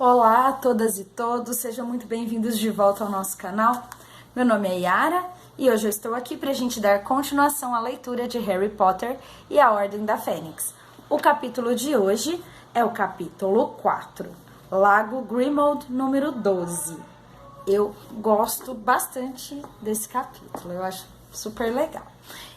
Olá a todas e todos, sejam muito bem-vindos de volta ao nosso canal. Meu nome é Yara e hoje eu estou aqui para a gente dar continuação à leitura de Harry Potter e a Ordem da Fênix. O capítulo de hoje é o capítulo 4, Lago Grimmauld, número 12. Eu gosto bastante desse capítulo, eu acho super legal.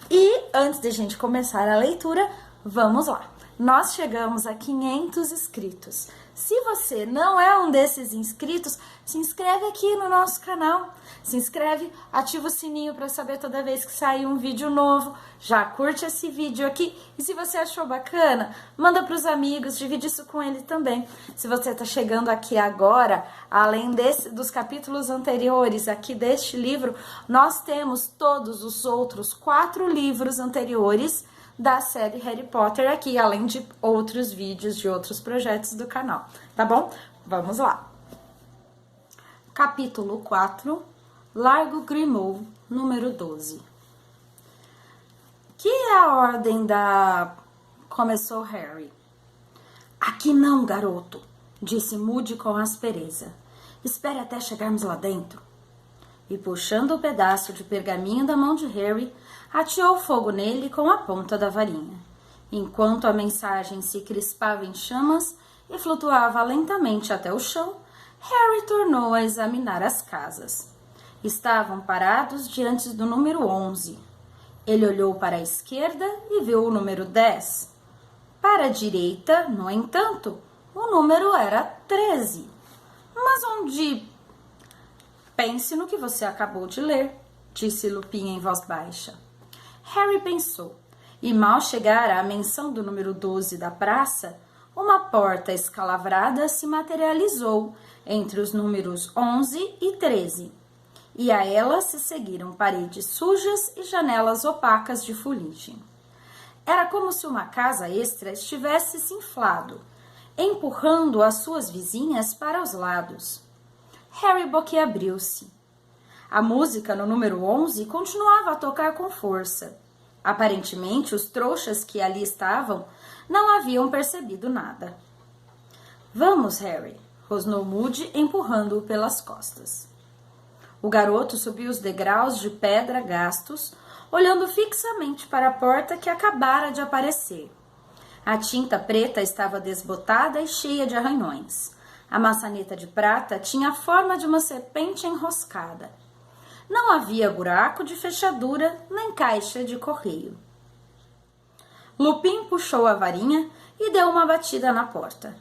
E antes de a gente começar a leitura, vamos lá. Nós chegamos a 500 inscritos. Se você não é um desses inscritos, se inscreve aqui no nosso canal. Se inscreve, ativa o sininho para saber toda vez que sair um vídeo novo. Já curte esse vídeo aqui. E se você achou bacana, manda para os amigos, divide isso com ele também. Se você está chegando aqui agora, além dos capítulos anteriores aqui deste livro, nós temos todos os outros 4 livros anteriores da série Harry Potter aqui, além de outros vídeos de outros projetos do canal, tá bom? Vamos lá. Capítulo 4, Lago Grimmauld, número 12. Que é a ordem da... Começou Harry. Aqui não, garoto, disse Moody com aspereza. Espere até chegarmos lá dentro. E puxando o pedaço de pergaminho da mão de Harry, ateou fogo nele com a ponta da varinha. Enquanto a mensagem se crispava em chamas e flutuava lentamente até o chão, Harry tornou a examinar as casas. Estavam parados diante do número 11. Ele olhou para a esquerda e viu o número 10. Para a direita, no entanto, o número era 13. Mas onde... Pense no que você acabou de ler, disse Lupin em voz baixa. Harry pensou, e mal chegara à menção do número 12 da praça, uma porta escalavrada se materializou entre os números 11 e 13, e a ela se seguiram paredes sujas e janelas opacas de fuligem. Era como se uma casa extra estivesse se inflado, empurrando as suas vizinhas para os lados. Harry boquiabriu-se. A música no número 11 continuava a tocar com força. Aparentemente, os trouxas que ali estavam não haviam percebido nada. Vamos, Harry, rosnou Moody, empurrando-o pelas costas. O garoto subiu os degraus de pedra gastos, olhando fixamente para a porta que acabara de aparecer. A tinta preta estava desbotada e cheia de arranhões. A maçaneta de prata tinha a forma de uma serpente enroscada. Não havia buraco de fechadura nem caixa de correio. Lupin puxou a varinha e deu uma batida na porta.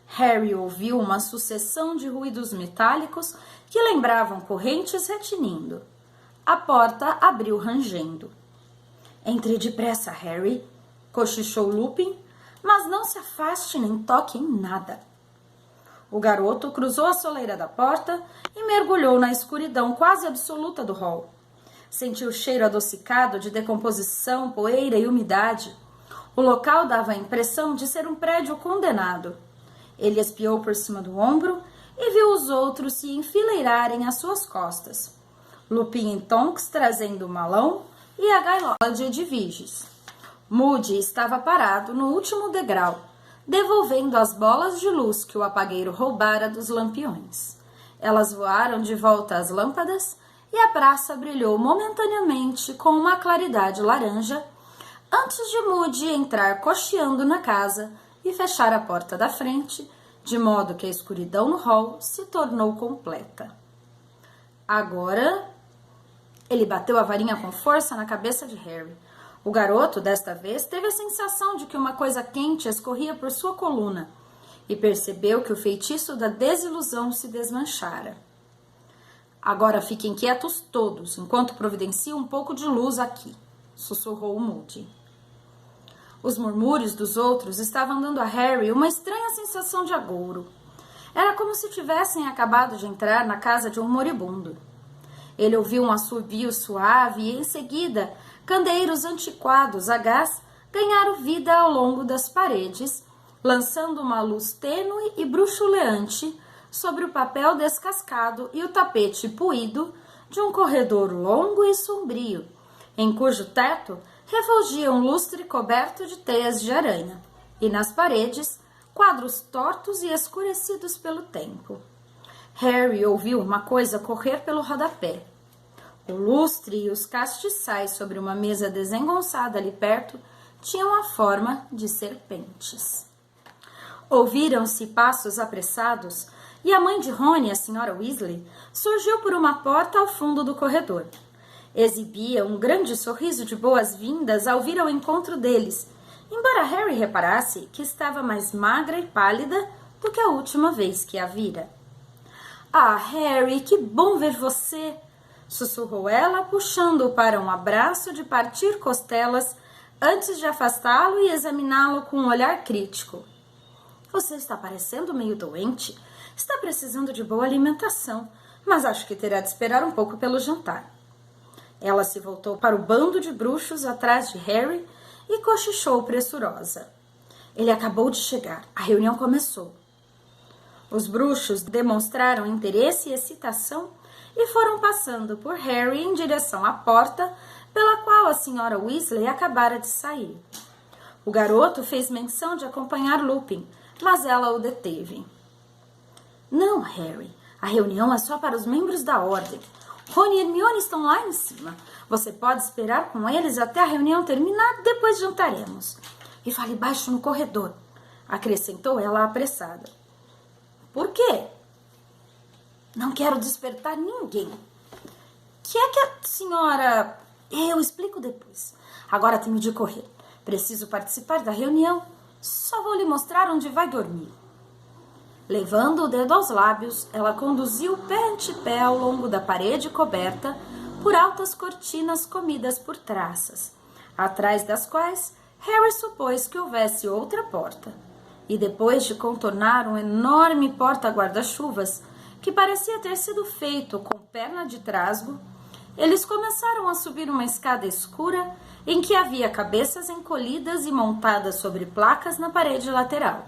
Harry ouviu uma sucessão de ruídos metálicos que lembravam correntes retinindo. A porta abriu rangendo. Entre depressa, Harry, cochichou Lupin, mas não se afaste nem toque em nada. O garoto cruzou a soleira da porta e mergulhou na escuridão quase absoluta do hall. Sentiu o cheiro adocicado de decomposição, poeira e umidade. O local dava a impressão de ser um prédio condenado. Ele espiou por cima do ombro e viu os outros se enfileirarem às suas costas. Lupin e Tonks trazendo o malão e a gailola de Edviges. Moody estava parado no último degrau, devolvendo as bolas de luz que o apagueiro roubara dos lampiões. Elas voaram de volta às lâmpadas e a praça brilhou momentaneamente com uma claridade laranja antes de Moody entrar cocheando na casa e fechar a porta da frente, de modo que a escuridão no hall se tornou completa. Agora, ele bateu a varinha com força na cabeça de Harry. O garoto, desta vez, teve a sensação de que uma coisa quente escorria por sua coluna e percebeu que o feitiço da desilusão se desmanchara. Agora fiquem quietos todos, enquanto providencio um pouco de luz aqui, sussurrou Moody. Os murmúrios dos outros estavam dando a Harry uma estranha sensação de agouro. Era como se tivessem acabado de entrar na casa de um moribundo. Ele ouviu um assovio suave e, em seguida, candeeiros antiquados a gás ganharam vida ao longo das paredes, lançando uma luz tênue e bruxuleante sobre o papel descascado e o tapete puído de um corredor longo e sombrio, em cujo teto refulgia um lustre coberto de teias de aranha, e nas paredes quadros tortos e escurecidos pelo tempo. Harry ouviu uma coisa correr pelo rodapé. O lustre e os castiçais sobre uma mesa desengonçada ali perto tinham a forma de serpentes. Ouviram-se passos apressados e a mãe de Rony, a senhora Weasley, surgiu por uma porta ao fundo do corredor. Exibia um grande sorriso de boas-vindas ao vir ao encontro deles, embora Harry reparasse que estava mais magra e pálida do que a última vez que a vira. "Ah, Harry, que bom ver você!" sussurrou ela, puxando-o para um abraço de partir costelas antes de afastá-lo e examiná-lo com um olhar crítico. "Você está parecendo meio doente. Está precisando de boa alimentação, mas acho que terá de esperar um pouco pelo jantar." Ela se voltou para o bando de bruxos atrás de Harry e cochichou pressurosa. "Ele acabou de chegar. A reunião começou." Os bruxos demonstraram interesse e excitação e foram passando por Harry em direção à porta pela qual a senhora Weasley acabara de sair. O garoto fez menção de acompanhar Lupin, mas ela o deteve. "Não, Harry, a reunião é só para os membros da ordem. Rony e Hermione estão lá em cima. Você pode esperar com eles até a reunião terminar, depois jantaremos. E fale baixo no corredor", acrescentou ela apressada. "Por quê?" "Não quero despertar ninguém." "Que é que a senhora..." "Eu explico depois. Agora tenho de correr. Preciso participar da reunião. Só vou lhe mostrar onde vai dormir." Levando o dedo aos lábios, ela conduziu pé ante pé ao longo da parede coberta por altas cortinas comidas por traças, atrás das quais Harry supôs que houvesse outra porta. E depois de contornar um enorme porta-guarda-chuvas, que parecia ter sido feito com perna de trasgo, eles começaram a subir uma escada escura em que havia cabeças encolhidas e montadas sobre placas na parede lateral.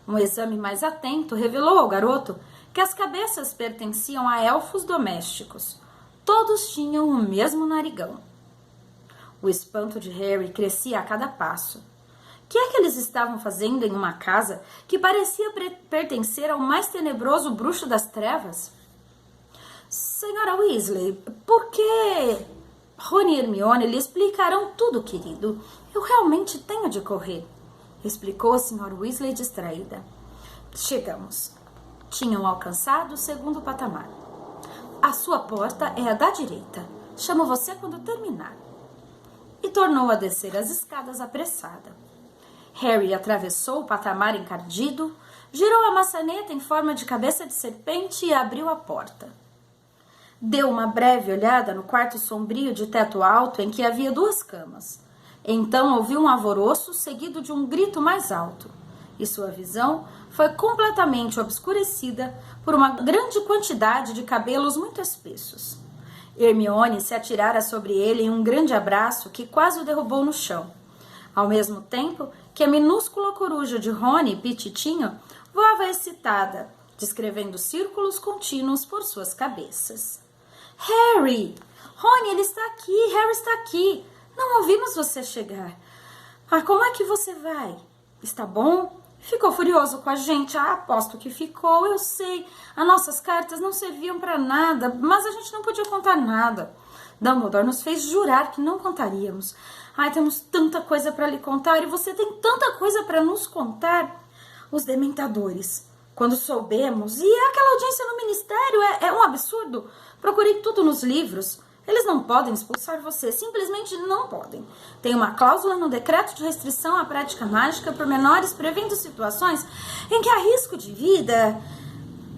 Um exame mais atento revelou ao garoto que as cabeças pertenciam a elfos domésticos. Todos tinham o mesmo narigão. O espanto de Harry crescia a cada passo. Que é que eles estavam fazendo em uma casa que parecia pertencer ao mais tenebroso bruxo das trevas? "Senhora Weasley, por que..." "Rony e Hermione lhe explicarão tudo, querido. Eu realmente tenho de correr", explicou a senhora Weasley distraída. "Chegamos." Tinham alcançado o segundo patamar. "A sua porta é a da direita. Chamo você quando terminar." E tornou a descer as escadas apressada. Harry atravessou o patamar encardido, girou a maçaneta em forma de cabeça de serpente e abriu a porta. Deu uma breve olhada no quarto sombrio de teto alto em que havia 2 camas. Então ouviu um alvoroço seguido de um grito mais alto, e sua visão foi completamente obscurecida por uma grande quantidade de cabelos muito espessos. Hermione se atirara sobre ele em um grande abraço que quase o derrubou no chão, ao mesmo tempo que a minúscula coruja de Rony, Pititinho, voava excitada, descrevendo círculos contínuos por suas cabeças. "Harry! Rony, ele está aqui! Harry está aqui! Não ouvimos você chegar. Ah, como é que você vai? Está bom? Ficou furioso com a gente? Ah, aposto que ficou, eu sei. As nossas cartas não serviam para nada, mas a gente não podia contar nada. Dumbledore nos fez jurar que não contaríamos. Ai, temos tanta coisa para lhe contar e você tem tanta coisa para nos contar. Os dementadores. Quando soubemos, e aquela audiência no ministério é um absurdo. Procurei tudo nos livros. Eles não podem expulsar você, simplesmente não podem. Tem uma cláusula no decreto de restrição à prática mágica por menores prevendo situações em que há risco de vida.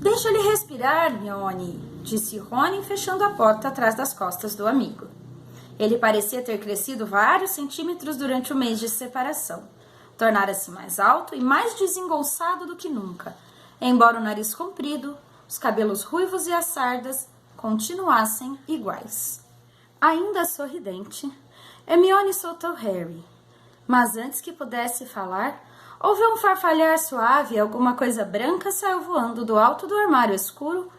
Deixa ele respirar, Hermione, disse Rony, fechando a porta atrás das costas do amigo. Ele parecia ter crescido vários centímetros durante o mês de separação. Tornara-se mais alto e mais desengolçado do que nunca, embora o nariz comprido, os cabelos ruivos e as sardas continuassem iguais. Ainda sorridente, Hermione soltou Harry, mas antes que pudesse falar, ouviu um farfalhar suave e alguma coisa branca saiu voando do alto do armário escuro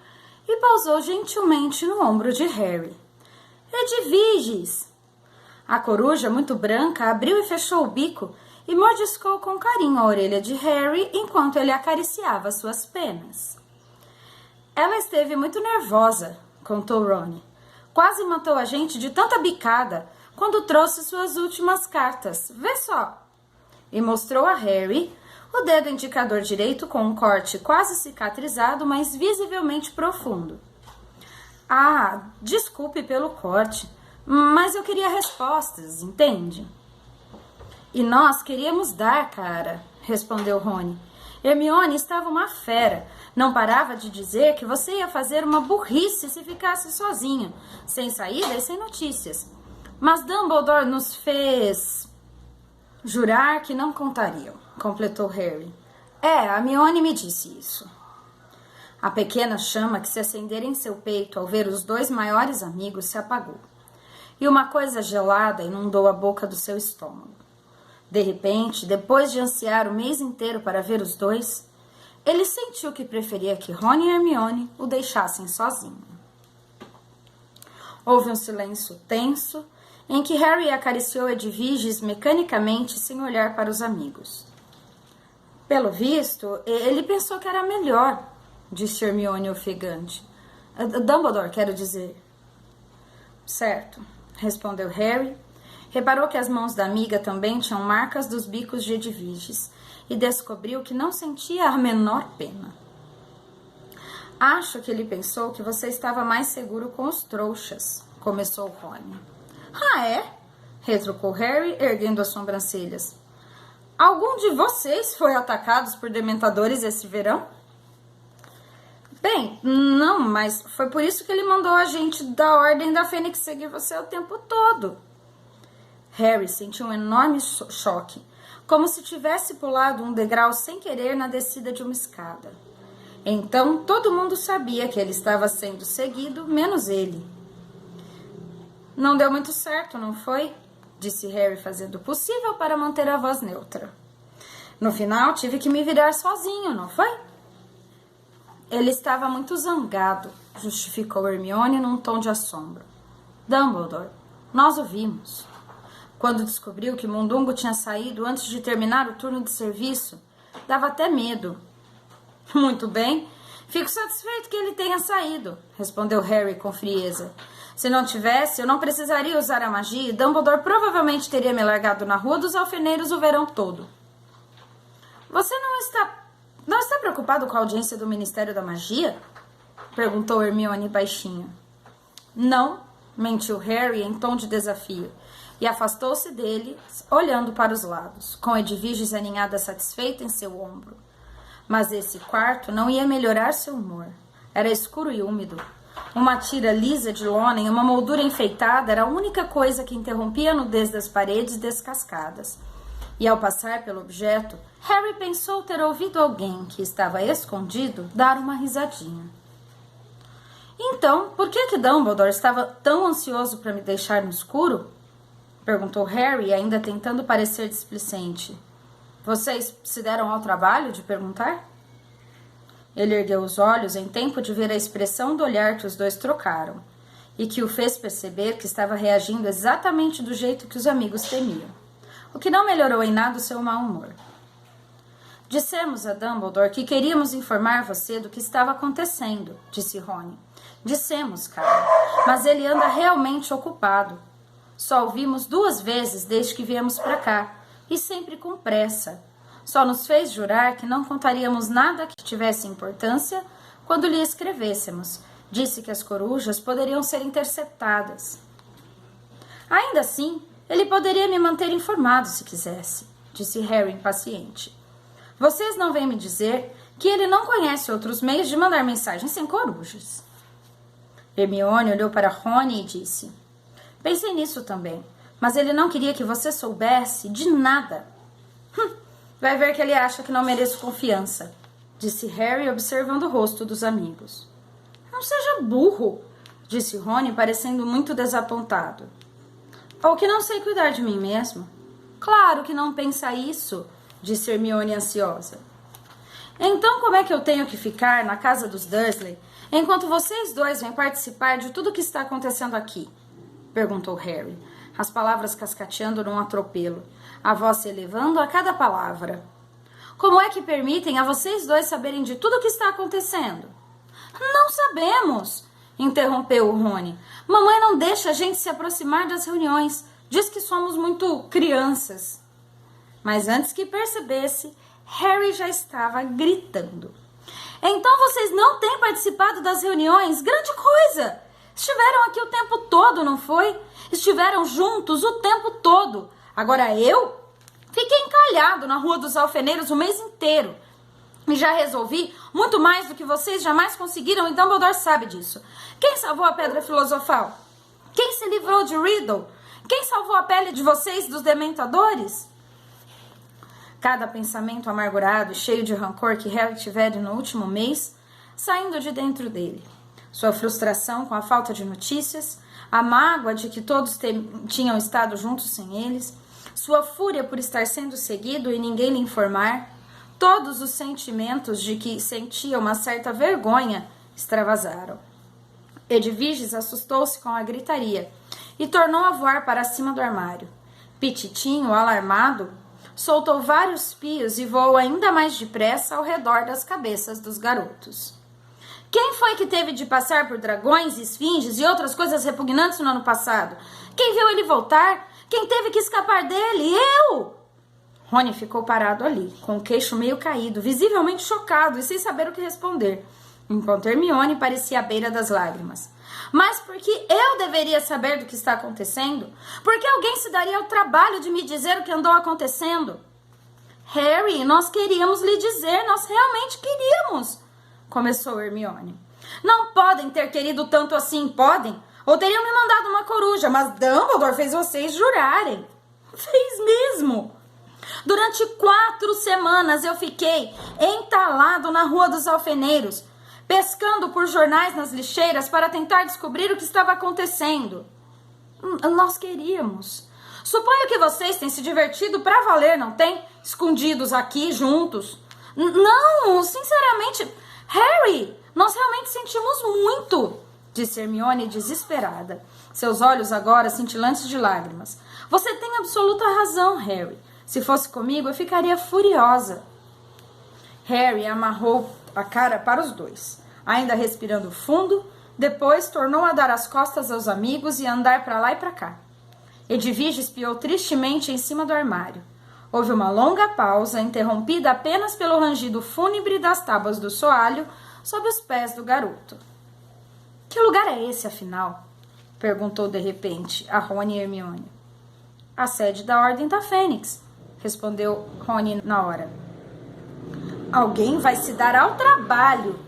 e pousou gentilmente no ombro de Harry. Edviges! A coruja, muito branca, abriu e fechou o bico e mordiscou com carinho a orelha de Harry enquanto ele acariciava suas penas. Ela esteve muito nervosa, contou Ron. Quase matou a gente de tanta bicada quando trouxe suas últimas cartas. Vê só. E mostrou a Harry o dedo indicador direito com um corte quase cicatrizado, mas visivelmente profundo. Ah, desculpe pelo corte, mas eu queria respostas, entende? E nós queríamos dar, cara, respondeu Rony. Hermione estava uma fera. Não parava de dizer que você ia fazer uma burrice se ficasse sozinho, sem saída e sem notícias. Mas Dumbledore nos fez jurar que não contariam, completou Harry. A Hermione me disse isso. A pequena chama que se acendera em seu peito ao ver os dois maiores amigos se apagou. E uma coisa gelada inundou a boca do seu estômago. De repente, depois de ansiar o mês inteiro para ver os dois, ele sentiu que preferia que Ron e Hermione o deixassem sozinho. Houve um silêncio tenso, em que Harry acariciou Edviges mecanicamente sem olhar para os amigos. Pelo visto, ele pensou que era melhor, disse Hermione ofegante. Dumbledore, quero dizer. Certo, respondeu Harry. Reparou que as mãos da amiga também tinham marcas dos bicos de Edviges e descobriu que não sentia a menor pena. Acho que ele pensou que você estava mais seguro com os trouxas, começou Rony. Ah, é? Retrucou Harry, erguendo as sobrancelhas. Algum de vocês foi atacado por dementadores esse verão? Bem, não, mas foi por isso que ele mandou a gente da Ordem da Fênix seguir você o tempo todo. Harry sentiu um enorme choque, como se tivesse pulado um degrau sem querer na descida de uma escada. Então, todo mundo sabia que ele estava sendo seguido, menos ele. Não deu muito certo, não foi? Disse Harry, fazendo o possível para manter a voz neutra. No final, tive que me virar sozinho, não foi? Ele estava muito zangado, justificou Hermione num tom de assombro. Dumbledore, nós o vimos. Quando descobriu que Mundungo tinha saído antes de terminar o turno de serviço, dava até medo. Muito bem, fico satisfeito que ele tenha saído, respondeu Harry com frieza. Se não tivesse, eu não precisaria usar a magia e Dumbledore provavelmente teria me largado na Rua dos Alfeneiros o verão todo. Você não está preocupado com a audiência do Ministério da Magia? Perguntou Hermione baixinho. Não, mentiu Harry em tom de desafio. E afastou-se dele, olhando para os lados, com Edviges aninhada satisfeita em seu ombro. Mas esse quarto não ia melhorar seu humor. Era escuro e úmido. Uma tira lisa de lona e uma moldura enfeitada era a única coisa que interrompia a nudez das paredes descascadas. E ao passar pelo objeto, Harry pensou ter ouvido alguém que estava escondido dar uma risadinha. Então, por que Dumbledore estava tão ansioso para me deixar no escuro? Perguntou Harry, ainda tentando parecer displicente. Vocês se deram ao trabalho de perguntar? Ele ergueu os olhos em tempo de ver a expressão do olhar que os dois trocaram, e que o fez perceber que estava reagindo exatamente do jeito que os amigos temiam, o que não melhorou em nada o seu mau humor. Dissemos a Dumbledore que queríamos informar você do que estava acontecendo, disse Rony. Dissemos, cara, mas ele anda realmente ocupado. Só o vimos 2 vezes desde que viemos para cá, e sempre com pressa. Só nos fez jurar que não contaríamos nada que tivesse importância quando lhe escrevêssemos. Disse que as corujas poderiam ser interceptadas. Ainda assim, ele poderia me manter informado se quisesse, disse Harry impaciente. Vocês não vêm me dizer que ele não conhece outros meios de mandar mensagens sem corujas. Hermione olhou para Rony e disse... Pensei nisso também, mas ele não queria que você soubesse de nada. Vai ver que ele acha que não mereço confiança, disse Harry, observando o rosto dos amigos. Não seja burro, disse Rony, parecendo muito desapontado. Ou que não sei cuidar de mim mesmo. Claro que não pensa isso, disse Hermione ansiosa. Então como é que eu tenho que ficar na casa dos Dursley enquanto vocês dois vêm participar de tudo o que está acontecendo aqui? Perguntou Harry, as palavras cascateando num atropelo. a voz se elevando a cada palavra. Como é que permitem a vocês dois saberem de tudo o que está acontecendo? Não sabemos, interrompeu o Rony. Mamãe não deixa a gente se aproximar das reuniões. Diz que somos muito crianças. Mas antes que percebesse, Harry já estava gritando. Então vocês não têm participado das reuniões? Grande coisa! Estiveram aqui o tempo todo, não foi? Estiveram juntos o tempo todo. Agora eu fiquei encalhado na Rua dos Alfeneiros o mês inteiro. E já resolvi muito mais do que vocês jamais conseguiram, e Dumbledore sabe disso. Quem salvou a Pedra Filosofal? Quem se livrou de Riddle? Quem salvou a pele de vocês dos Dementadores? Cada pensamento amargurado e cheio de rancor que Harry tivera no último mês, saindo de dentro dele. Sua frustração com a falta de notícias, a mágoa de que todos tinham estado juntos sem eles, sua fúria por estar sendo seguido e ninguém lhe informar, todos os sentimentos de que sentia uma certa vergonha extravasaram. Edviges assustou-se com a gritaria e tornou a voar para cima do armário. Pititinho, alarmado, soltou vários pios e voou ainda mais depressa ao redor das cabeças dos garotos. Quem foi que teve de passar por dragões, esfinges e outras coisas repugnantes no ano passado? Quem viu ele voltar? Quem teve que escapar dele? Eu! Rony ficou parado ali, com o queixo meio caído, visivelmente chocado e sem saber o que responder, enquanto Hermione parecia à beira das lágrimas. Mas por que eu deveria saber do que está acontecendo? Por que alguém se daria ao trabalho de me dizer o que andou acontecendo? Harry, nós queríamos lhe dizer, nós realmente queríamos, começou Hermione. Não podem ter querido tanto assim, podem? Ou teriam me mandado uma coruja, mas Dumbledore fez vocês jurarem. Fez mesmo. Durante 4 semanas eu fiquei entalado na Rua dos Alfeneiros, pescando por jornais nas lixeiras para tentar descobrir o que estava acontecendo. Nós queríamos. Suponho que vocês têm se divertido pra valer, não tem? Escondidos aqui, juntos. Não, sinceramente... Harry, nós realmente sentimos muito, disse Hermione desesperada, seus olhos agora cintilantes de lágrimas. Você tem absoluta razão, Harry. Se fosse comigo, eu ficaria furiosa. Harry amarrou a cara para os dois, ainda respirando fundo, depois tornou a dar as costas aos amigos e a andar para lá e para cá. Edwige espiou tristemente em cima do armário. Houve uma longa pausa, interrompida apenas pelo rangido fúnebre das tábuas do soalho sob os pés do garoto. — Que lugar é esse, afinal? — perguntou de repente a Rony e Hermione. — A sede da Ordem da Fênix — respondeu Rony na hora. — Alguém vai se dar ao trabalho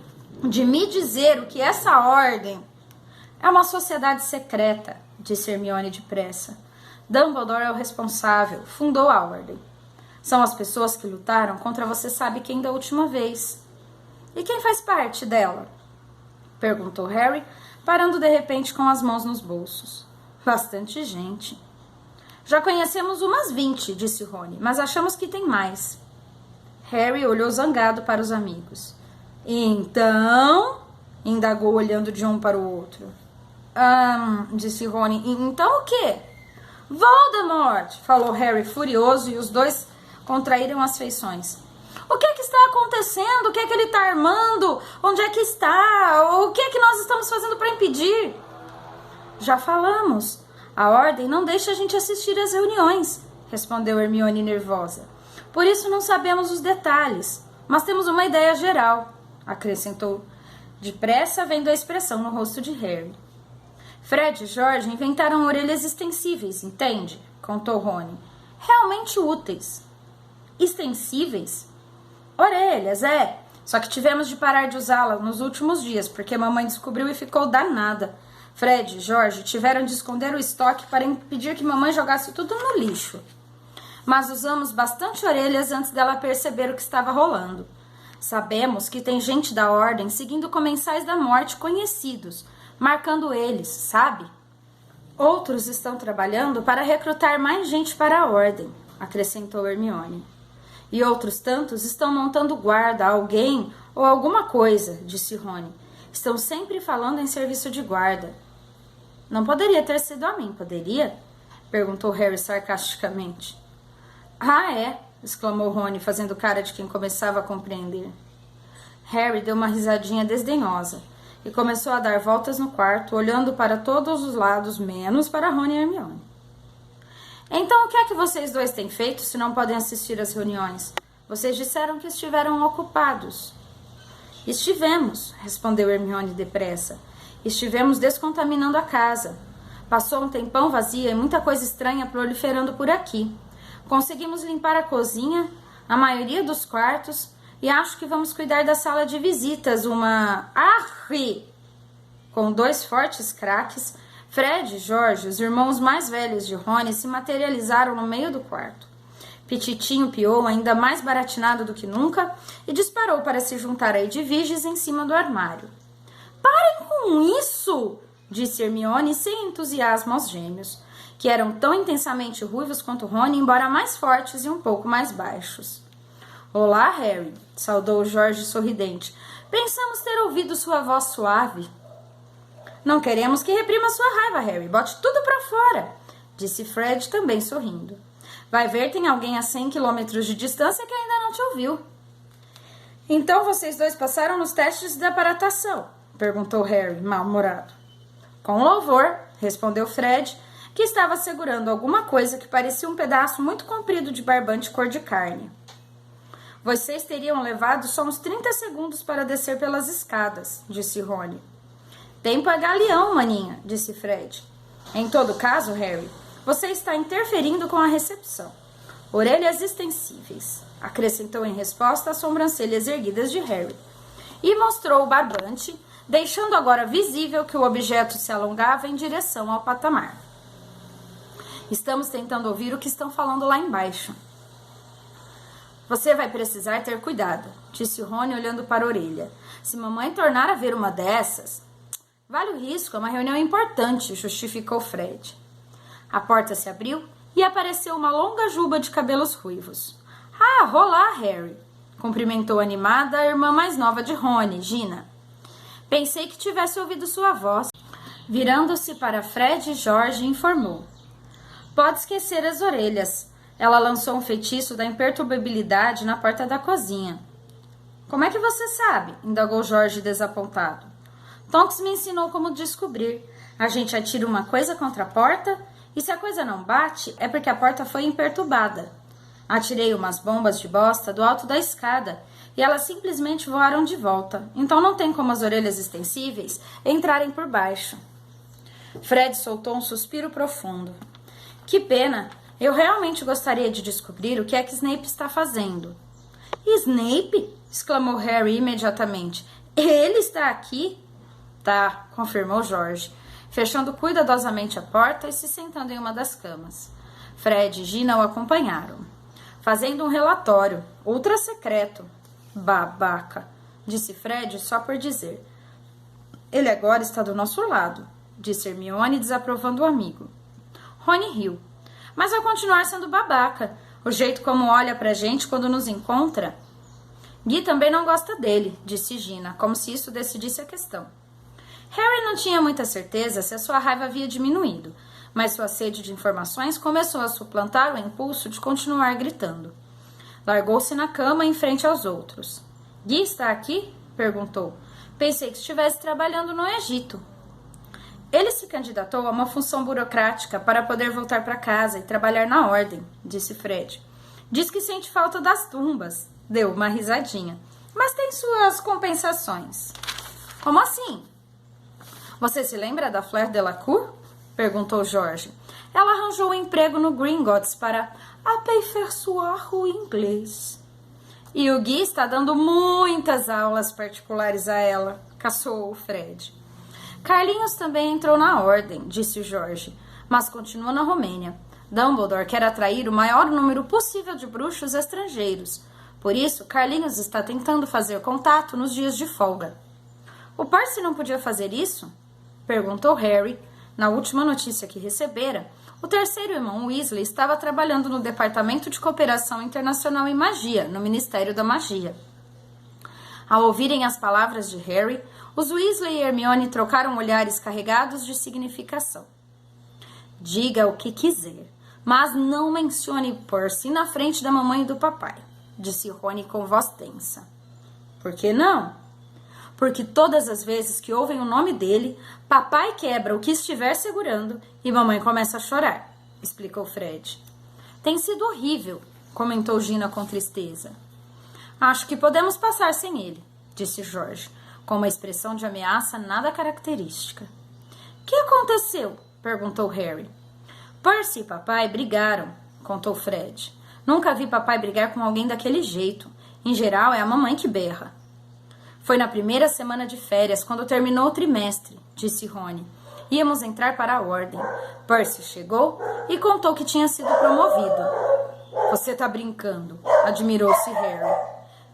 de me dizer o que essa ordem... — É uma sociedade secreta — disse Hermione depressa. — Dumbledore é o responsável, fundou a ordem. São as pessoas que lutaram contra você sabe quem da última vez. — E quem faz parte dela? — perguntou Harry, parando de repente com as mãos nos bolsos. — Bastante gente. — Já conhecemos umas 20, disse Rony, mas achamos que tem mais. Harry olhou zangado para os amigos. — Então... indagou olhando de um para o outro. — disse Rony. — Então o quê? — Voldemort! Falou Harry furioso e os dois contraíram as feições. O que é que está acontecendo? O que é que ele está armando? Onde é que está? O que é que nós estamos fazendo para impedir? Já falamos. A ordem não deixa a gente assistir às reuniões, respondeu Hermione nervosa. Por isso não sabemos os detalhes, mas temos uma ideia geral, acrescentou depressa, vendo a expressão no rosto de Harry. Fred e George inventaram orelhas extensíveis, entende? Contou Rony. Realmente úteis. Extensíveis? Orelhas, é. Só que tivemos de parar de usá-la nos últimos dias, porque mamãe descobriu e ficou danada. Fred e George tiveram de esconder o estoque para impedir que mamãe jogasse tudo no lixo. Mas usamos bastante orelhas antes dela perceber o que estava rolando. Sabemos que tem gente da ordem seguindo comensais da morte conhecidos, marcando eles, sabe? Outros estão trabalhando para recrutar mais gente para a ordem, acrescentou Hermione. E outros tantos estão montando guarda a alguém ou alguma coisa, disse Rony. Estão sempre falando em serviço de guarda. Não poderia ter sido a mim, poderia? Perguntou Harry sarcasticamente. Ah, é? Exclamou Rony, fazendo cara de quem começava a compreender. Harry deu uma risadinha desdenhosa e começou a dar voltas no quarto, olhando para todos os lados, menos para Rony e Hermione. Então, o que é que vocês dois têm feito se não podem assistir às reuniões? Vocês disseram que estiveram ocupados. Estivemos, respondeu Hermione depressa. Estivemos descontaminando a casa. Passou um tempão vazia e muita coisa estranha proliferando por aqui. Conseguimos limpar a cozinha, a maioria dos quartos, e acho que vamos cuidar da sala de visitas, uma... Arre! Com 2 fortes craques, Fred e George, os irmãos mais velhos de Rony, se materializaram no meio do quarto. Pititinho piou, ainda mais baratinado do que nunca, e disparou para se juntar a Edviges em cima do armário. Parem com isso! Disse Hermione sem entusiasmo aos gêmeos, que eram tão intensamente ruivos quanto Rony, embora mais fortes e um pouco mais baixos. Olá, Harry, saudou George sorridente. Pensamos ter ouvido sua voz suave. Não queremos que reprima sua raiva, Harry. Bote tudo para fora, disse Fred, também sorrindo. Vai ver, tem alguém a 100 quilômetros de distância que ainda não te ouviu. Então vocês dois passaram nos testes de aparatação? Perguntou Harry, mal-humorado. Com louvor, respondeu Fred, que estava segurando alguma coisa que parecia um pedaço muito comprido de barbante cor de carne. Vocês teriam levado só uns 30 segundos para descer pelas escadas, disse Rony. Tempo é galeão, maninha, disse Fred. Em todo caso, Harry, você está interferindo com a recepção. Orelhas extensíveis, acrescentou em resposta as sobrancelhas erguidas de Harry. E mostrou o barbante, deixando agora visível que o objeto se alongava em direção ao patamar. Estamos tentando ouvir o que estão falando lá embaixo. Você vai precisar ter cuidado, disse Rony olhando para a orelha. Se mamãe tornar a ver uma dessas... Vale o risco, é uma reunião importante, justificou Fred. A porta se abriu e apareceu uma longa juba de cabelos ruivos. Ah, olá, Harry, cumprimentou animada a irmã mais nova de Rony, Gina. Pensei que tivesse ouvido sua voz. Virando-se para Fred e George, informou. Pode esquecer as orelhas. Ela lançou um feitiço da imperturbabilidade na porta da cozinha. Como é que você sabe? Indagou George desapontado. Tonks me ensinou como descobrir. A gente atira uma coisa contra a porta e se a coisa não bate é porque a porta foi imperturbada. Atirei umas bombas de bosta do alto da escada e elas simplesmente voaram de volta. Então não tem como as orelhas extensíveis entrarem por baixo. Fred soltou um suspiro profundo. Que pena! Eu realmente gostaria de descobrir o que é que Snape está fazendo. Snape? Exclamou Harry imediatamente. Ele está aqui? Tá, confirmou George, fechando cuidadosamente a porta e se sentando em uma das camas. Fred e Gina o acompanharam. Fazendo um relatório, ultra secreto. Babaca, disse Fred só por dizer. Ele agora está do nosso lado, disse Hermione desaprovando o amigo. Rony riu. Mas vai continuar sendo babaca. O jeito como olha pra gente quando nos encontra. Gui também não gosta dele, disse Gina, como se isso decidisse a questão. Harry não tinha muita certeza se a sua raiva havia diminuído, mas sua sede de informações começou a suplantar o impulso de continuar gritando. Largou-se na cama em frente aos outros. Gui está aqui? Perguntou. Pensei que estivesse trabalhando no Egito. Ele se candidatou a uma função burocrática para poder voltar para casa e trabalhar na ordem, disse Fred. Diz que sente falta das tumbas. Deu uma risadinha. Mas tem suas compensações. Como assim? Você se lembra da Fleur Delacour? Perguntou George. Ela arranjou um emprego no Gringotts para aperfeiçoar o inglês. E o Gui está dando muitas aulas particulares a ela, caçoou o Fred. Carlinhos também entrou na ordem, disse o Jorge, mas continua na Romênia. Dumbledore quer atrair o maior número possível de bruxos estrangeiros. Por isso, Carlinhos está tentando fazer contato nos dias de folga. O Percy não podia fazer isso? Perguntou Harry. Na última notícia que recebera, o terceiro irmão Weasley estava trabalhando no Departamento de Cooperação Internacional em Magia, no Ministério da Magia. Ao ouvirem as palavras de Harry, os Weasley e Hermione trocaram olhares carregados de significação. Diga o que quiser. Mas não mencione Percy na frente da mamãe e do papai, disse Rony com voz tensa. Por que não? Porque todas as vezes que ouvem o nome dele, papai quebra o que estiver segurando e mamãe começa a chorar, explicou Fred. Tem sido horrível, comentou Gina com tristeza. Acho que podemos passar sem ele, disse George, com uma expressão de ameaça nada característica. Que aconteceu? Perguntou Harry. Percy e papai brigaram, contou Fred. Nunca vi papai brigar com alguém daquele jeito. Em geral, é a mamãe que berra. Foi na primeira semana de férias, quando terminou o trimestre, disse Rony. Íamos entrar para a ordem. Percy chegou e contou que tinha sido promovido. Você tá brincando, admirou-se Harry.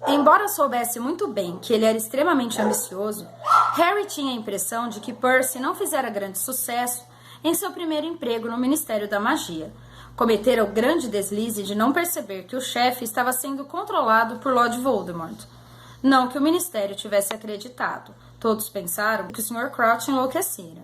Embora soubesse muito bem que ele era extremamente ambicioso, Harry tinha a impressão de que Percy não fizera grande sucesso em seu primeiro emprego no Ministério da Magia. Cometera o grande deslize de não perceber que o chefe estava sendo controlado por Lord Voldemort. Não que o Ministério tivesse acreditado. Todos pensaram que o Sr. Crouch enlouquecera.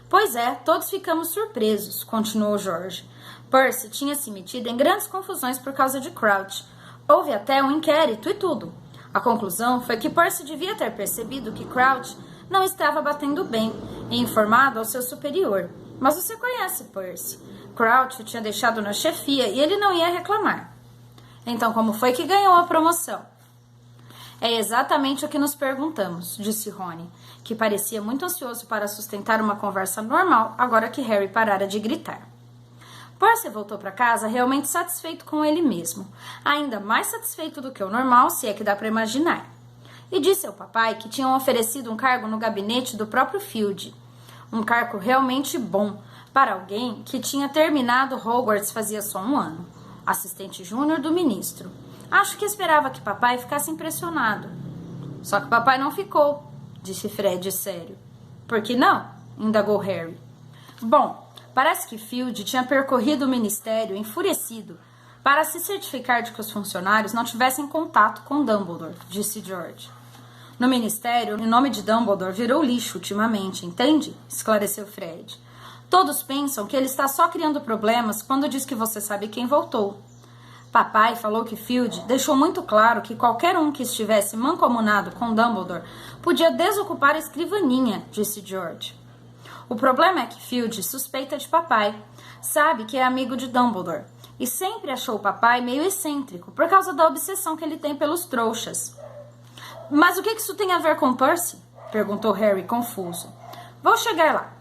Pois é, todos ficamos surpresos, continuou George. Percy tinha se metido em grandes confusões por causa de Crouch. Houve até um inquérito e tudo. A conclusão foi que Percy devia ter percebido que Crouch não estava batendo bem e informado ao seu superior. Mas você conhece Percy. Crouch o tinha deixado na chefia e ele não ia reclamar. Então como foi que ganhou a promoção? É exatamente o que nos perguntamos, disse Rony, que parecia muito ansioso para sustentar uma conversa normal agora que Harry parara de gritar. Percy voltou para casa realmente satisfeito com ele mesmo, ainda mais satisfeito do que o normal, se é que dá para imaginar. E disse ao papai que tinham oferecido um cargo no gabinete do próprio Field, um cargo realmente bom para alguém que tinha terminado Hogwarts fazia só um ano, assistente júnior do ministro. Acho que esperava que papai ficasse impressionado. Só que papai não ficou, disse Fred sério. Por que não? Indagou Harry. Bom, parece que Field tinha percorrido o ministério enfurecido para se certificar de que os funcionários não tivessem contato com Dumbledore, disse George. No ministério, o nome de Dumbledore virou lixo ultimamente, entende? Esclareceu Fred. Todos pensam que ele está só criando problemas quando diz que você sabe quem voltou. Papai falou que Field deixou muito claro que qualquer um que estivesse mancomunado com Dumbledore podia desocupar a escrivaninha, disse George. O problema é que Field suspeita de papai, sabe que é amigo de Dumbledore e sempre achou o papai meio excêntrico por causa da obsessão que ele tem pelos trouxas. Mas o que isso tem a ver com Percy? Perguntou Harry confuso. Vou chegar lá.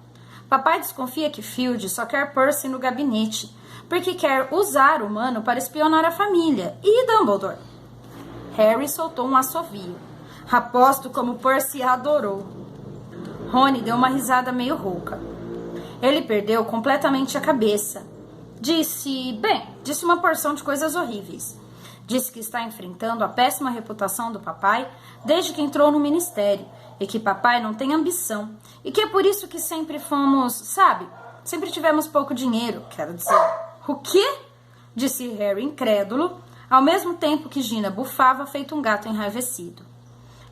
Papai desconfia que Field só quer Percy no gabinete, porque quer usar o humano para espionar a família e Dumbledore. Harry soltou um assovio. Aposto como Percy a adorou. Rony deu uma risada meio rouca. Ele perdeu completamente a cabeça. Disse uma porção de coisas horríveis. Disse que está enfrentando a péssima reputação do papai desde que entrou no ministério e que papai não tem ambição e que é por isso que sempre fomos, sempre tivemos pouco dinheiro, quero dizer. O quê? Disse Harry incrédulo, ao mesmo tempo que Gina bufava feito um gato enraivecido.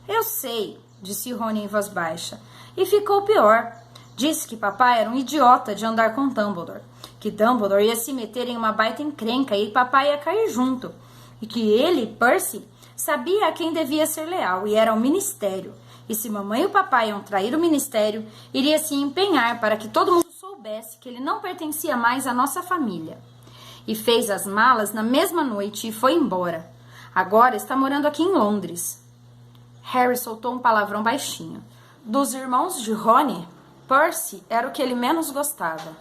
Eu sei, disse Rony em voz baixa, e ficou pior. Disse que papai era um idiota de andar com Dumbledore, que Dumbledore ia se meter em uma baita encrenca e papai ia cair junto, e que ele, Percy, sabia a quem devia ser leal e era ao ministério, e se mamãe e o papai iam trair o ministério, iria se empenhar para que todo mundo soubesse que ele não pertencia mais à nossa família. E fez as malas na mesma noite e foi embora. Agora está morando aqui em Londres. Harry soltou um palavrão baixinho. Dos irmãos de Rony, Percy era o que ele menos gostava.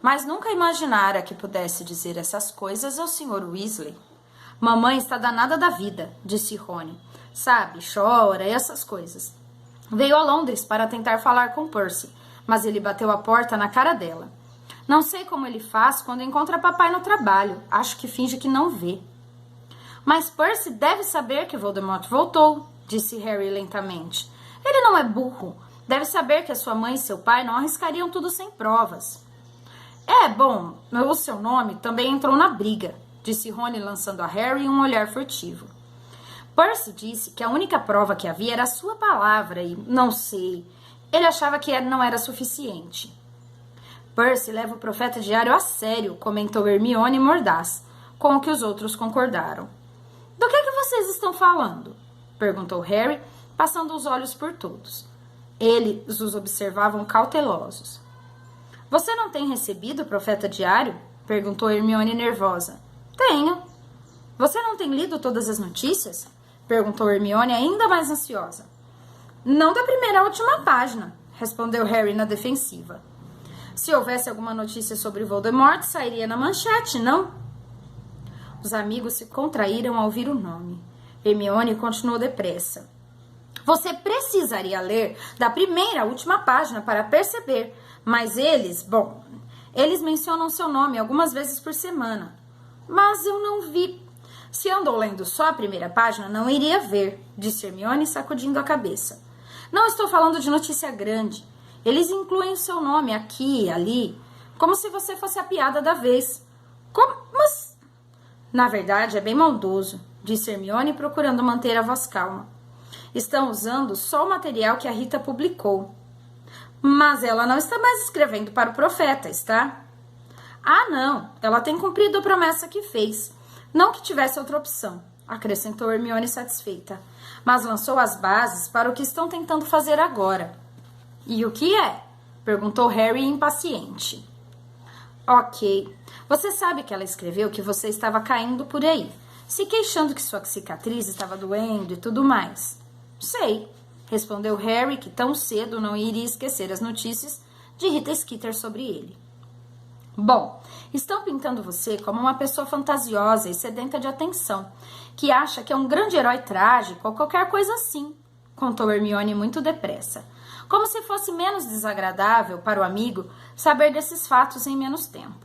Mas nunca imaginara que pudesse dizer essas coisas ao Sr. Weasley. Mamãe está danada da vida, disse Rony. Sabe, chora e essas coisas. Veio a Londres para tentar falar com Percy, mas ele bateu a porta na cara dela. Não sei como ele faz quando encontra papai no trabalho. Acho que finge que não vê. Mas Percy deve saber que Voldemort voltou, disse Harry lentamente. Ele não é burro. Deve saber que a sua mãe e seu pai não arriscariam tudo sem provas. Bom, o seu nome também entrou na briga, disse Rony lançando a Harry um olhar furtivo. Percy disse que a única prova que havia era a sua palavra e, não sei, ele achava que não era suficiente. Percy leva o profeta diário a sério, comentou Hermione mordaz, com o que os outros concordaram. Do que vocês estão falando? Perguntou Harry, passando os olhos por todos. Eles os observavam cautelosos. Você não tem recebido o profeta diário? Perguntou Hermione nervosa. Tenho. Você não tem lido todas as notícias? Perguntou Hermione ainda mais ansiosa. Não da primeira à última página, respondeu Harry na defensiva. Se houvesse alguma notícia sobre Voldemort, sairia na manchete, não? Os amigos se contraíram ao ouvir o nome. Hermione continuou depressa. Você precisaria ler da primeira à última página para perceber, mas eles mencionam seu nome algumas vezes por semana. Mas eu não vi. Se andou lendo só a primeira página, não iria ver, disse Hermione, sacudindo a cabeça. Não estou falando de notícia grande. Eles incluem o seu nome aqui e ali, como se você fosse a piada da vez. Mas... Na verdade, é bem maldoso, disse Hermione, procurando manter a voz calma. Estão usando só o material que a Rita publicou. Mas ela não está mais escrevendo para o profeta, está? Ah, não. Ela tem cumprido a promessa que fez. Não que tivesse outra opção, acrescentou Hermione satisfeita. Mas lançou as bases para o que estão tentando fazer agora. E o que é? Perguntou Harry impaciente. Ok. Você sabe que ela escreveu que você estava caindo por aí, se queixando que sua cicatriz estava doendo e tudo mais. Sei, respondeu Harry, que tão cedo não iria esquecer as notícias de Rita Skeeter sobre ele. Bom, estão pintando você como uma pessoa fantasiosa e sedenta de atenção, que acha que é um grande herói trágico ou qualquer coisa assim, contou Hermione muito depressa, como se fosse menos desagradável para o amigo saber desses fatos em menos tempo.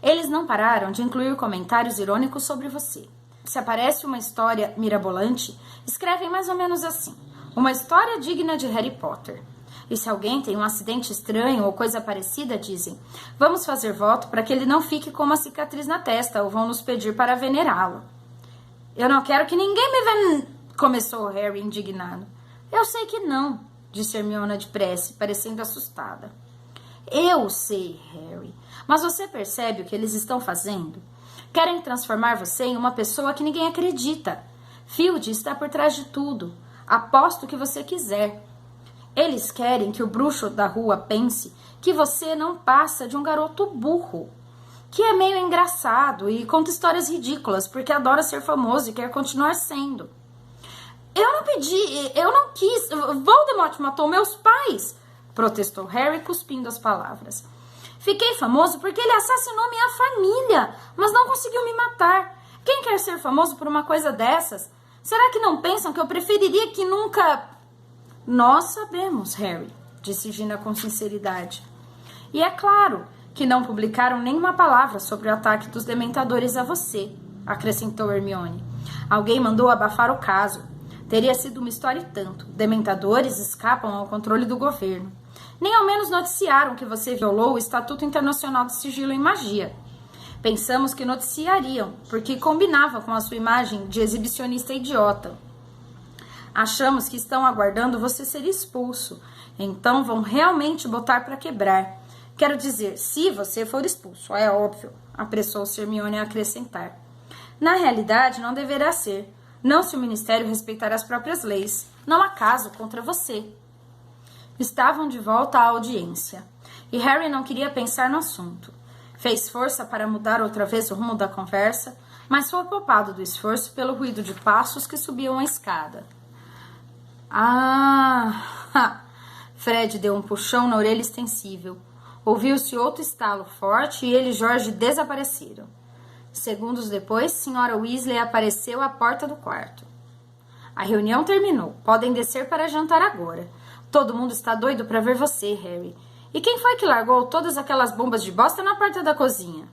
Eles não pararam de incluir comentários irônicos sobre você. Se aparece uma história mirabolante, escrevem mais ou menos assim: uma história digna de Harry Potter. E se alguém tem um acidente estranho ou coisa parecida, dizem: vamos fazer voto para que ele não fique com uma cicatriz na testa ou vão nos pedir para venerá-lo. Eu não quero que ninguém me começou Harry indignado. Eu sei que não, disse Hermione depressa, parecendo assustada. Eu sei, Harry, mas você percebe o que eles estão fazendo? Querem transformar você em uma pessoa que ninguém acredita. Filch está por trás de tudo. Aposto o que você quiser. Eles querem que o bruxo da rua pense que você não passa de um garoto burro, que é meio engraçado e conta histórias ridículas porque adora ser famoso e quer continuar sendo. Eu não pedi, eu não quis. Voldemort matou meus pais, protestou Harry, cuspindo as palavras. Fiquei famoso porque ele assassinou minha família, mas não conseguiu me matar. Quem quer ser famoso por uma coisa dessas? Será que não pensam que eu preferiria que nunca... Nós sabemos, Harry, disse Gina com sinceridade. E é claro que não publicaram nenhuma palavra sobre o ataque dos dementadores a você, acrescentou Hermione. Alguém mandou abafar o caso. Teria sido uma história e tanto. Dementadores escapam ao controle do governo. Nem ao menos noticiaram que você violou o Estatuto Internacional de Sigilo em Magia. Pensamos que noticiariam, porque combinava com a sua imagem de exibicionista idiota. Achamos que estão aguardando você ser expulso, então vão realmente botar para quebrar. Quero dizer, se você for expulso, é óbvio, apressou-se Hermione a acrescentar. Na realidade, não deverá ser, não se o Ministério respeitar as próprias leis. Não há caso contra você. Estavam de volta à audiência, e Harry não queria pensar no assunto. Fez força para mudar outra vez o rumo da conversa, mas foi poupado do esforço pelo ruído de passos que subiam a escada. Fred deu um puxão na orelha extensível. Ouviu-se outro estalo forte e ele e George desapareceram. Segundos depois, Sra. Weasley apareceu à porta do quarto. A reunião terminou. Podem descer para jantar agora. Todo mundo está doido para ver você, Harry. E quem foi que largou todas aquelas bombas de bosta na porta da cozinha?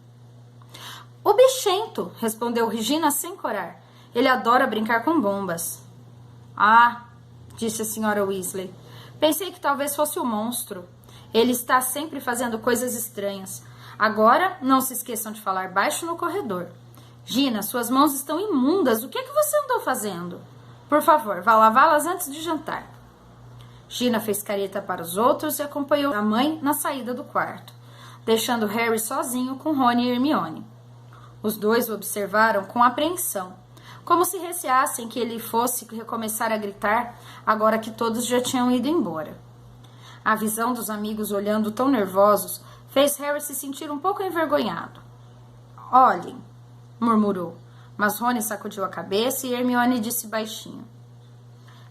O bichento, respondeu Regina sem corar. Ele adora brincar com bombas. Ah, disse a Sra. Weasley. Pensei que talvez fosse o monstro. Ele está sempre fazendo coisas estranhas. Agora, não se esqueçam de falar baixo no corredor. Gina, suas mãos estão imundas. O que é que você andou fazendo? Por favor, vá lavá-las antes de jantar. Gina fez careta para os outros e acompanhou a mãe na saída do quarto. deixando Harry sozinho com Rony e Hermione. Os dois o observaram com apreensão, como se receassem que ele fosse recomeçar a gritar agora que todos já tinham ido embora. A visão dos amigos olhando tão nervosos fez Harry se sentir um pouco envergonhado. Olhem, murmurou, mas Rony sacudiu a cabeça e Hermione disse baixinho.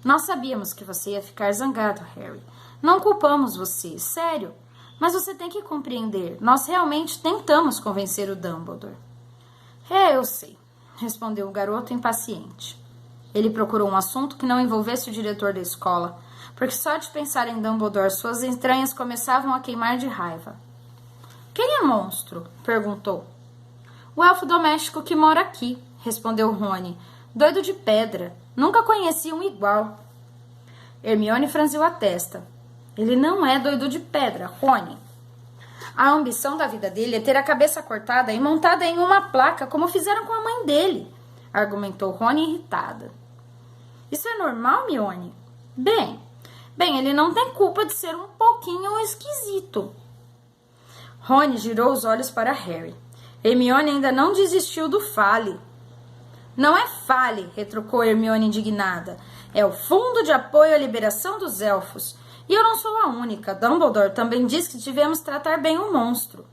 Nós sabíamos que você ia ficar zangado, Harry. Não culpamos você, sério. Mas você tem que compreender, nós realmente tentamos convencer o Dumbledore. Eu sei, respondeu o garoto impaciente. Ele procurou um assunto que não envolvesse o diretor da escola, porque só de pensar em Dumbledore suas entranhas começavam a queimar de raiva. Quem é monstro? Perguntou. O elfo doméstico que mora aqui, respondeu Rony, doido de pedra. Nunca conheci um igual. Hermione franziu a testa. Ele não é doido de pedra, Rony. A ambição da vida dele é ter a cabeça cortada e montada em uma placa, como fizeram com a mãe dele, argumentou Rony irritada. Isso é normal, Hermione? Bem, ele não tem culpa de ser um pouquinho esquisito. Rony girou os olhos para Harry. Hermione ainda não desistiu do Fale. Não é Fale, retrucou Hermione indignada. É o Fundo de Apoio à Liberação dos Elfos. E eu não sou a única. Dumbledore também diz que devemos tratar bem o monstro.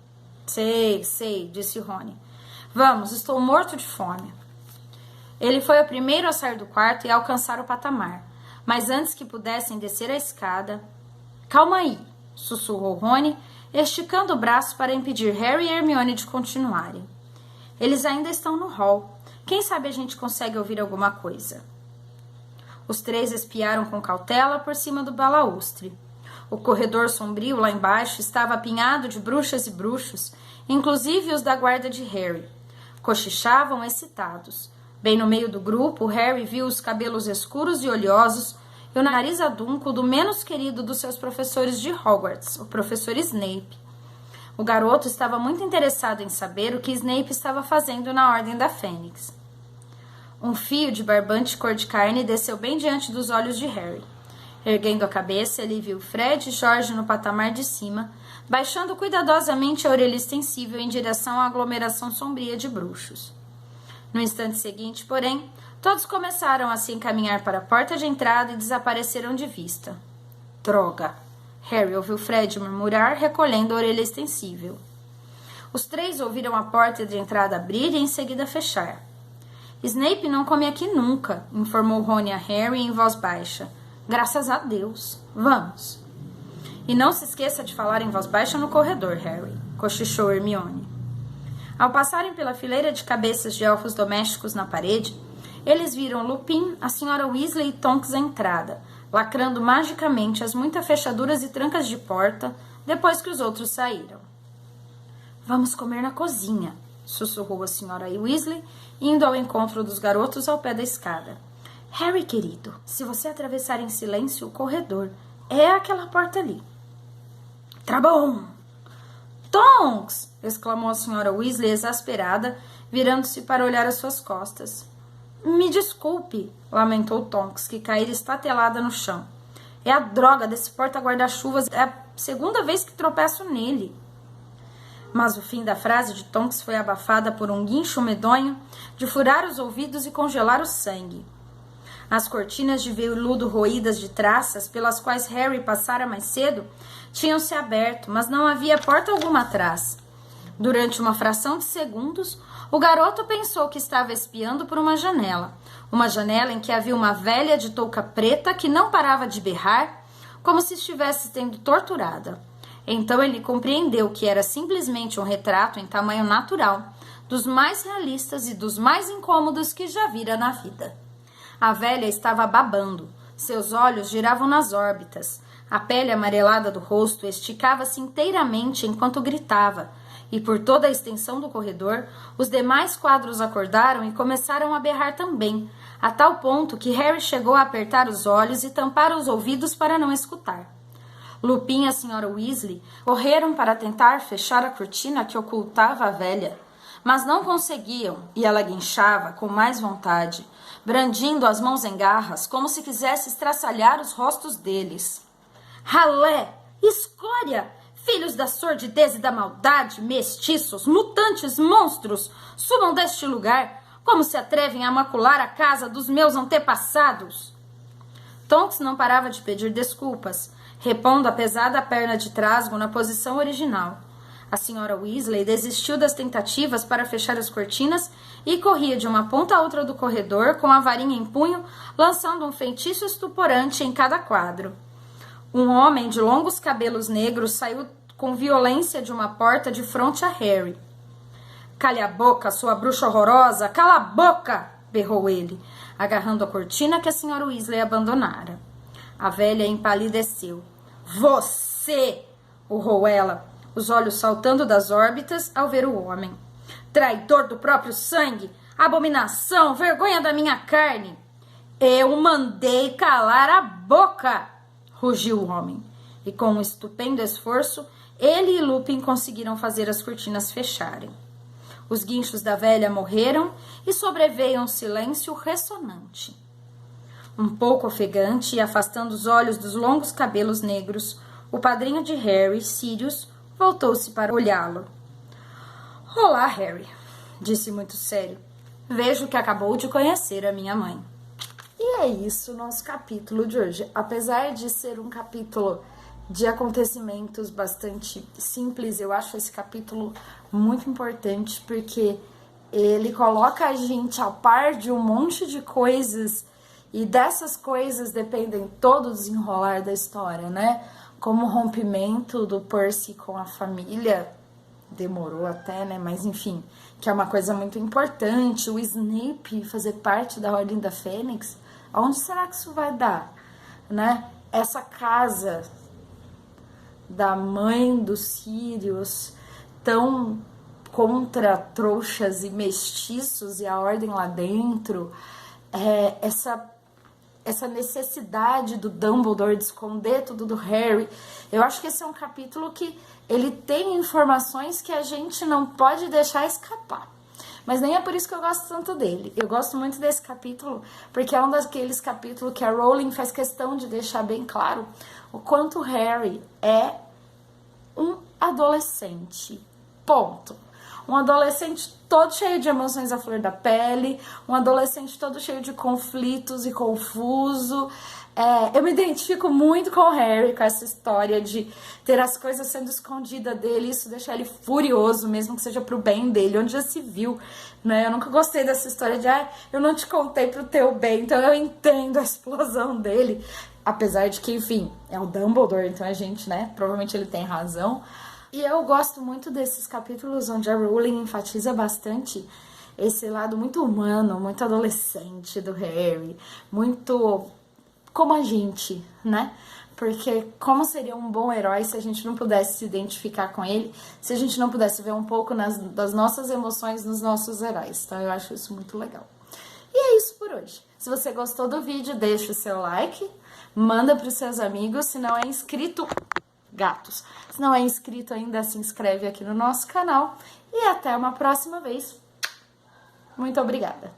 Sei, disse Rony. Vamos, estou morto de fome. Ele foi o primeiro a sair do quarto e a alcançar o patamar. Mas antes que pudessem descer a escada... Calma aí, sussurrou Rony, esticando o braço para impedir Harry e Hermione de continuarem. Eles ainda estão no hall. Quem sabe a gente consegue ouvir alguma coisa. Os três espiaram com cautela por cima do balaustre. O corredor sombrio lá embaixo estava apinhado de bruxas e bruxos, inclusive os da guarda de Harry. Cochichavam excitados. Bem no meio do grupo, Harry viu os cabelos escuros e oleosos e o nariz adunco do menos querido dos seus professores de Hogwarts, o professor Snape. O garoto estava muito interessado em saber o que Snape estava fazendo na Ordem da Fênix. Um fio de barbante cor de carne desceu bem diante dos olhos de Harry. Erguendo a cabeça, ele viu Fred e George no patamar de cima, baixando cuidadosamente a orelha extensível em direção à aglomeração sombria de bruxos. No instante seguinte, porém, todos começaram a se encaminhar para a porta de entrada e desapareceram de vista. Droga! Harry ouviu Fred murmurar, recolhendo a orelha extensível. Os três ouviram a porta de entrada abrir e em seguida fechar. Snape não come aqui nunca, informou Rony a Harry em voz baixa. Graças a Deus. Vamos. E não se esqueça de falar em voz baixa no corredor, Harry, cochichou Hermione. Ao passarem pela fileira de cabeças de elfos domésticos na parede, eles viram Lupin, a senhora Weasley e Tonks à entrada, lacrando magicamente as muitas fechaduras e trancas de porta depois que os outros saíram. Vamos comer na cozinha, sussurrou a senhora Weasley, indo ao encontro dos garotos ao pé da escada. Harry, querido, se você atravessar em silêncio o corredor, é aquela porta ali. Tá bom. Tonks! Exclamou a senhora Weasley exasperada, virando-se para olhar às suas costas. Me desculpe, lamentou Tonks, que caíra estatelada no chão. É a droga desse porta-guarda-chuvas, é a segunda vez que tropeço nele. Mas o fim da frase de Tonks foi abafada por um guincho medonho de furar os ouvidos e congelar o sangue. As cortinas de veludo roídas de traças pelas quais Harry passara mais cedo tinham se aberto, mas não havia porta alguma atrás. Durante uma fração de segundos, o garoto pensou que estava espiando por uma janela em que havia uma velha de touca preta que não parava de berrar, como se estivesse sendo torturada. Então ele compreendeu que era simplesmente um retrato em tamanho natural, dos mais realistas e dos mais incômodos que já vira na vida. A velha estava babando, seus olhos giravam nas órbitas, a pele amarelada do rosto esticava-se inteiramente enquanto gritava, e por toda a extensão do corredor, os demais quadros acordaram e começaram a berrar também, a tal ponto que Harry chegou a apertar os olhos e tampar os ouvidos para não escutar. Lupin e a senhora Weasley correram para tentar fechar a cortina que ocultava a velha, mas não conseguiam, e ela guinchava com mais vontade, brandindo as mãos em garras, como se quisesse estraçalhar os rostos deles. Ralé! Escória! Filhos da sordidez e da maldade, mestiços, mutantes, monstros, subam deste lugar. Como se atrevem a macular a casa dos meus antepassados? Tonks não parava de pedir desculpas, repondo a pesada perna de trasgo na posição original. A senhora Weasley desistiu das tentativas para fechar as cortinas e corria de uma ponta a outra do corredor com a varinha em punho, lançando um feitiço estuporante em cada quadro. Um homem de longos cabelos negros saiu com violência de uma porta de frente a Harry. Cale a boca, sua bruxa horrorosa! Cala a boca! Berrou ele, agarrando a cortina que a senhora Weasley abandonara. A velha empalideceu. Você! Urrou ela, os olhos saltando das órbitas ao ver o homem. Traidor do próprio sangue! Abominação! Vergonha da minha carne! Eu mandei calar a boca! Rugiu o homem. E com um estupendo esforço, ele e Lupin conseguiram fazer as cortinas fecharem. Os guinchos da velha morreram e sobreveio um silêncio ressonante. Um pouco ofegante e afastando os olhos dos longos cabelos negros, o padrinho de Harry, Sirius, voltou-se para olhá-lo. Olá, Harry, disse muito sério. Vejo que acabou de conhecer a minha mãe. E é isso o nosso capítulo de hoje. Apesar de ser um capítulo de acontecimentos bastante simples, eu acho esse capítulo muito importante porque ele coloca a gente a par de um monte de coisas e dessas coisas dependem todo o desenrolar da história, né? Como o rompimento do Percy com a família, demorou até, né? Mas enfim, que é uma coisa muito importante, o Snape fazer parte da Ordem da Fênix, aonde será que isso vai dar, né? Essa casa da mãe dos Sirius, tão contra trouxas e mestiços e a ordem lá dentro, essa necessidade do Dumbledore de esconder tudo do Harry. Eu acho que esse é um capítulo que ele tem informações que a gente não pode deixar escapar. Mas nem é por isso que eu gosto tanto dele. Eu gosto muito desse capítulo, porque é um daqueles capítulos que a Rowling faz questão de deixar bem claro o quanto o Harry é um adolescente. Ponto. Um adolescente todo cheio de emoções à flor da pele, um adolescente todo cheio de conflitos e confuso. Eu me identifico muito com o Harry, com essa história de ter as coisas sendo escondidas dele, isso deixa ele furioso, mesmo que seja pro bem dele, onde já se viu, né? Eu nunca gostei dessa história de, eu não te contei pro teu bem, então eu entendo a explosão dele, apesar de que, enfim, é o Dumbledore, então a gente, né, provavelmente ele tem razão. E eu gosto muito desses capítulos onde a Rowling enfatiza bastante esse lado muito humano, muito adolescente do Harry, muito como a gente, né? Porque como seria um bom herói se a gente não pudesse se identificar com ele, se a gente não pudesse ver um pouco das nossas emoções nos nossos heróis. Então eu acho isso muito legal. E é isso por hoje. Se você gostou do vídeo, deixa o seu like, manda para os seus amigos. Se não é inscrito, gatos, se não é inscrito ainda, se inscreve aqui no nosso canal. E até uma próxima vez. Muito obrigada.